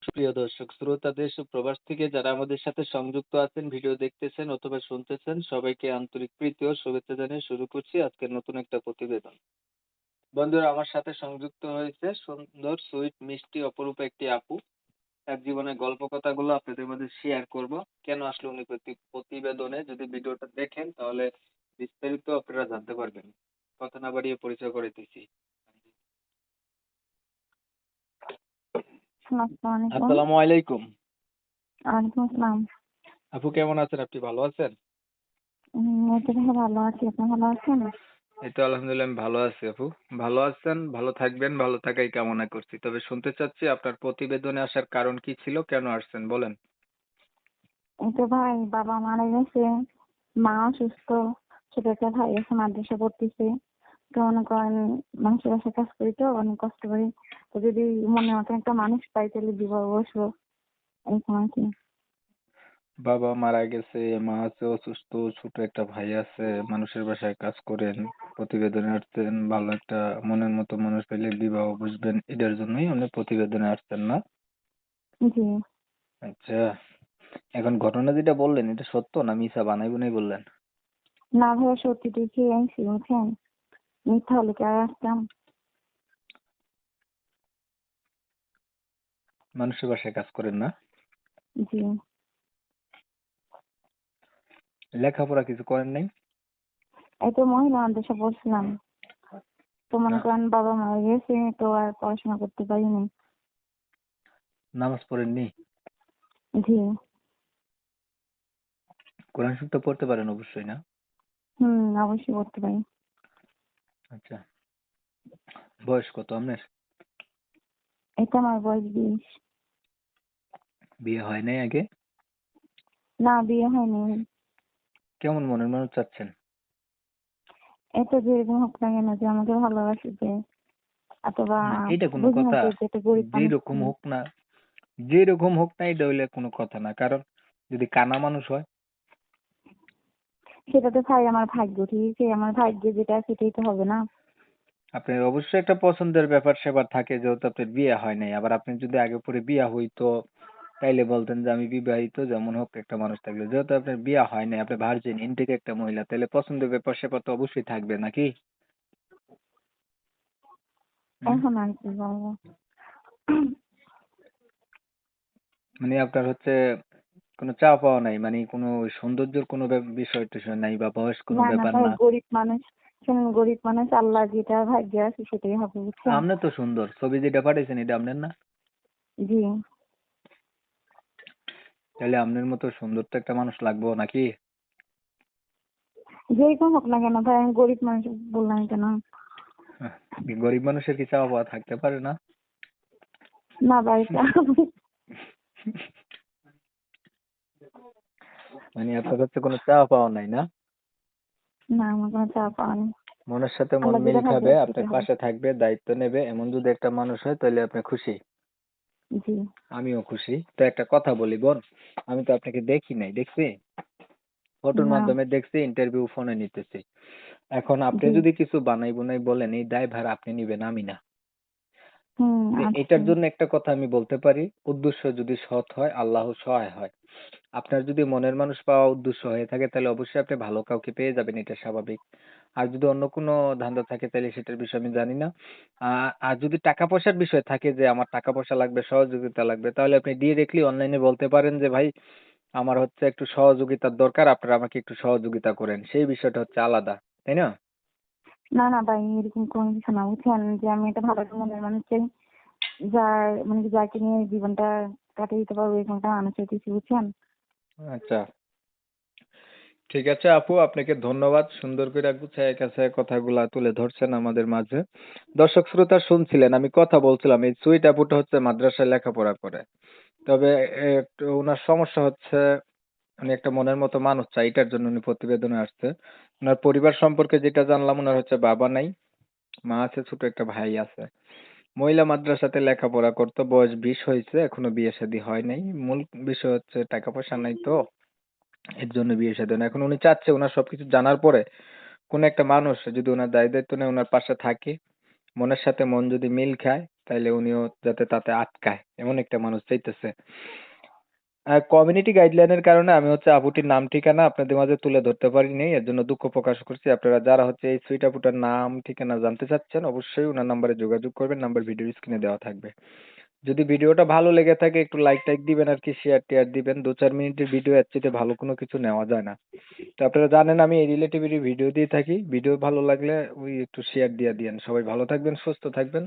প্রিয় দর্শক শ্রোতা দেশ ও প্রবাস থেকে যারা আমাদের সাথে সংযুক্ত আছেন, ভিডিও দেখতেছেন অথবা শুনতেছেন, সবাইকে আন্তরিক প্রীতি ও শুভেচ্ছা জানিয়ে শুরু করছি আজকের নতুন একটা প্রতিবেদন। বন্ধুরা, আমার সাথে সংযুক্ত হয়েছে সুন্দর, সুইট, মিষ্টি, অপরূপ একটি আপু। তার জীবনের গল্প কথাগুলো আপনাদের মধ্যে শেয়ার করব। কেন আসলে উনি প্রতিবেদনে, যদি ভিডিওটা দেখেন তাহলে বিস্তারিত আপনারা জানতে পারবেন। কথা না বাড়িয়ে পরিচয় করে দিচ্ছি। আসসালামু আলাইকুম। আসসালামু আলাইকুম। ওয়ালাইকুম আসসালাম। আপু কেমন আছেন? আপনি ভালো আছেন? এই তো ভাই ভালো আছি। আপনি ভালো আছেন? এই তো আলহামদুলিল্লাহ, আমি ভালো আছি আপু। ভালো আছেন, ভালো থাকবেন, ভালো থাকাই কামনা করছি। তবে শুনতে চাচ্ছি আপনার প্রতিবেদনে আসার কারণ কি ছিল, কেন আসছেন বলেন। এই তো ভাই বাবা মারা গেছে, মা অসুস্থ, ছোট একটা ভাই আছে মাদ্রাসা পড়তেছে। তো মনে করেন মানুষের বাসায় কাজ করি তো অনেক কষ্ট করি। তো যদি মনে মতো একটা মানুষ পাই তাহলে বিবাহ বসবো, এরকম আর কি। বাবা মারা গেছে, মা আছে অসুস্থ, ছোট একটা ভাই আছে, মানুষের বাসায় কাজ করেন, প্রতিবেদনে আসছেন, ভালো একটা মনের মতো মানুষ পেলে বিবাহ বুঝবেন, এটার জন্যই আপনি প্রতিবেদনে আসছেন না? জি আচ্ছা, এখন ঘটনা যেটা বললেন এটা সত্য না মিছা বানাই বুনাই বললেন? না ভাইয়া, সত্যি দেখে আইসি বুঝছেন, মিথ্যা হলে কি আর আসতাম? মানুষের বাসায় কাজ করেন না? জি লেখাপড়া কিছু করেন নাই? এই তো মহিলা মাদ্রাসা পড়ছিলাম। তো মনে না- করেন বাবা মারা গেছে, তো আর পড়াশোনা করতে পারিনি। নামাজ পড়েননি? জি কোরআন শরীফ তো পড়তে পারেন অবশ্যই, না? অবশ্যই করতে পারি। আচ্ছা, বয়স কত আপনার? এটা আমার বয়স 20। বিয়ে হয় নাই আগে? না, বিয়ে হয়নি। কেমন মনের মানুষ চাচ্ছেন? এটা যেরকম হোক না কেন, যে আমাকে ভালোবাসবে, অথবা না, এটা কোনো বুঝি না কথা? যে একটা গরিব মানুষ। যেরকম হোক না, যেরকম হোক না, এটা হইলে কোনো কথা না। কারণ যদি কানা মানুষ হয়, সেটা তো ভাই আমার ভাগ্য, ঠিক আছে? আমার ভাগ্যে যেটা সেটাই তো হবে না। আপনার অবশ্যই একটা পছন্দের ব্যাপার স্যাপার থাকে, যেহেতু আপনার বিয়ে হয় নাই। আবার আপনি যদি আগে পরে বিয়ে হইতো তাইলে বলতেন যে আমি বিবাহিত, যেমন হোক একটা মানুষ থাকলে। যেহেতু আপনার বিয়ে হয় নাই, আপনি ভার্জিন ইনটেক একটা মহিলা, তাহলে পছন্দের ব্যাপার স্যাপার তো অবশ্যই থাকবে নাকি? হুম? এখন আর কি বলবো। মানে আপনার হচ্ছে কোনো চাওয়া পাওয়া নাই, মানে কোনো সৌন্দর্যের কোনো বিষয় টিষয় নাই, বা বয়স কোনো না না ব্যাপার ভাই, না? গরিব মানুষ, শুনুন, গরিব মানুষ, আল্লাহ যেটা ভাগ্যে আছে সেটাই হবে, বুঝছেন? আপনি তো সুন্দর, ছবি যেটা পাঠাইছেন এটা আপনার না? জি, তাহলে আপনার মতো সুন্দর তো একটা মানুষ লাগবে নাকি? যেরকম হোক না কেন ভাই, আমি গরিব মানুষ বললাম কেন? আহ, গরিব মানুষের কি চাওয়া পাওয়া থাকতে পারে না? না ভাই, মানে আপনার হচ্ছে কোনো চাওয়া পাওয়া নাই, না? না, আমার কোনো চাপ পাওয়া নেই। মনের সাথে মন আল্লাহ মিল যেটা ভাগ্যে খাবে, আছে আপনার সেটাই হবে। পাশে থাকবে, দায়িত্ব নেবে, এমন যদি একটা মানুষ হয় তাহলে আপনি খুশি। জি আমিও খুশি। তো একটা কথা বলি বোন, আমি তো আপনাকে দেখি নাই, দেখছি ফটোর না। মাধ্যমে দেখছি, ইন্টারভিউ ফোনে নিতেছি। এখন আপনি জি যদি কিছু বানাই বুনাই বলেন, এই দায়ভার আপনি নিবেন, আমি না। আচ্ছা। এটার জন্য একটা কথা আমি বলতে পারি, উদ্দেশ্য যদি সৎ হয় আল্লাহ সহায় হয়। আপনার যদি মনের মানুষ পাওয়া উদ্দেশ্য হয়ে থাকে তাহলে অবশ্যই আপনি ভালো কাউকে পেয়ে যাবেন, এটা স্বাভাবিক। আর যদি অন্য কোনো ধান্দা থাকে তাহলে সেটার বিষয়ে আমি জানি না। আর যদি টাকা পয়সার বিষয় থাকে যে আমার টাকা পয়সা লাগবে, সহযোগিতা লাগবে, তাহলে আপনি ডিরেক্টলি অনলাইনে বলতে পারেন যে ভাই আমার হচ্ছে একটু সহযোগিতার দরকার, আপনারা আমাকে একটু সহযোগিতা করেন, সেই বিষয়টা হচ্ছে আলাদা, তাই না? না না ভাই, এরকম কোনো কিছু না, বুঝছেন? যে আমি একটা ভালো মনের মানুষ চাই, যার মানে কি যাকে নিয়ে জীবনটা কাটিয়ে দিতে পারবো, এরকম একটা মানুষ চাইতেছি, বুঝছেন? আচ্ছা, ঠিক আছে আপু, আপনাকে ধন্যবাদ। সুন্দর করে গুছায় গাছায় কথাগুলা তুলে ধরছেন আমাদের মাঝে। দর্শক শ্রোতা শুনছিলেন, আমি কথা বলছিলাম, এই সুইট আপুটা হচ্ছে মাদ্রাসায় লেখাপড়া করে। তবে একটু ওনার সমস্যা হচ্ছে, উনি একটা মনের মতো মানুষ চাই, এটার জন্য উনি প্রতিবেদনে আসছে। ওনার পরিবার সম্পর্কে যেটা জানলাম, ওনার হচ্ছে বাবা নাই, মা আছে, ছোট একটা ভাই আছে। মহিলা মাদ্রাসাতে লেখাপড়া করতো, বয়স 20 হয়েছে, এখনো বিয়ে শাদী হয় নাই। মূল বিষয় হচ্ছে টাকা পয়সা নাই, তো এর জন্য বিয়ে শাদী হয় না। এখন উনি চাচ্ছে ওনার সবকিছু জানার পরে কোন একটা মানুষ যদি ওনার দায় দায়িত্ব নেয়, ওনার পাশে থাকে, মনের সাথে মন যদি মিল খায়, তাইলে উনিও যাতে তাতে আটকায় এমন একটা মানুষ চাইতেছে। কমিউনিটি গাইডলাইনের কারণে আমি হচ্ছে আপুটির নাম ঠিকানা আপনাদের মাঝে তুলে ধরতে পারিনি। এর জন্য দুঃখ প্রকাশ করছি। আপনারা যারা হচ্ছে এই সুইট আপুটার নাম ঠিকানা জানতে চাচ্ছেন অবশ্যই উনার নাম্বারে যোগাযোগ করবেন। নাম্বার ভিডিওর স্ক্রিনে দেওয়া থাকবে। যদি ভিডিওটা ভালো লেগে থাকে একটু লাইক দিবেন আরকি, শেয়ার-টেয়ার দিবেন। ২-৪ মিনিটের ভিডিও এর চাইতে ভালো কোনো কিছু নেওয়া যায় না। তো আপনারা জানেন আমি এই রিলেটিভিটি ভিডিও দিয়ে থাকি। ভিডিও ভালো লাগলে ওই একটু শেয়ার দিয়া দিয়েন। সবাই ভালো থাকবেন, সুস্থ থাকবেন।